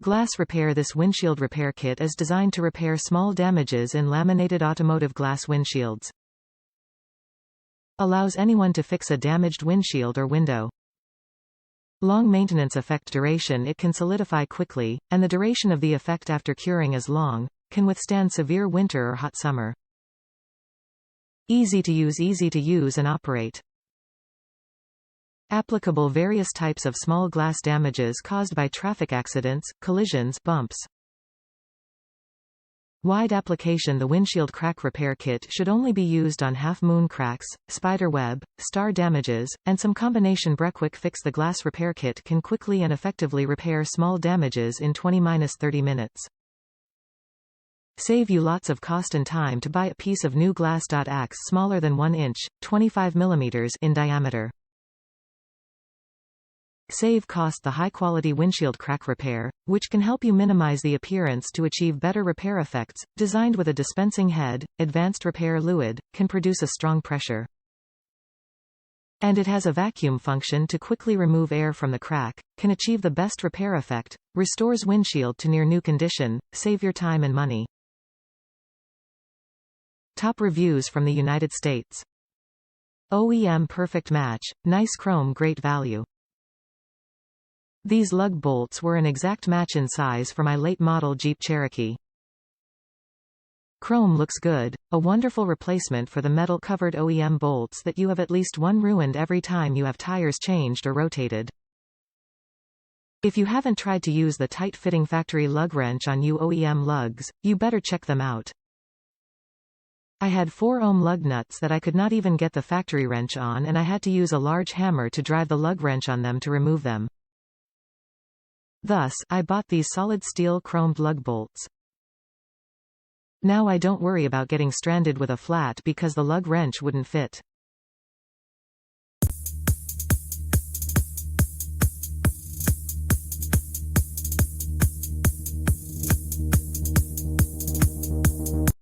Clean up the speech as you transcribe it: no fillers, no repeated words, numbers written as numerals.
Glass Repair. This windshield repair kit is designed to repair small damages in laminated automotive glass windshields. Allows anyone to fix a damaged windshield or window. Long maintenance effect duration. It can solidify quickly, and the duration of the effect after curing is long, can withstand severe winter or hot summer. Easy to use and operate. Applicable various types of small glass damages caused by traffic accidents, collisions, bumps. Wide application. The windshield crack repair kit should only be used on half-moon cracks, spider web, star damages, and some combination breQUICK fix. The glass repair kit can quickly and effectively repair small damages in 20–30 minutes. Save you lots of cost and time to buy a piece of new glass.aks smaller than 1 inch, 25 mm in diameter. Save cost. The high-quality windshield crack repair, which can help you minimize the appearance to achieve better repair effects, designed with a dispensing head, advanced repair fluid, can produce a strong pressure. And it has a vacuum function to quickly remove air from the crack, can achieve the best repair effect, restores windshield to near new condition, save your time and money. Top reviews from the United States. OEM perfect match, nice chrome, great value. These lug bolts were an exact match in size for my late model Jeep Cherokee. Chrome looks good, a wonderful replacement for the metal-covered OEM bolts that you have at least one ruined every time you have tires changed or rotated. If you haven't tried to use the tight-fitting factory lug wrench on new OEM lugs, you better check them out. I had 4-ohm lug nuts that I could not even get the factory wrench on, and I had to use a large hammer to drive the lug wrench on them to remove them. Thus, I bought these solid steel chromed lug bolts. Now I don't worry about getting stranded with a flat because the lug wrench wouldn't fit.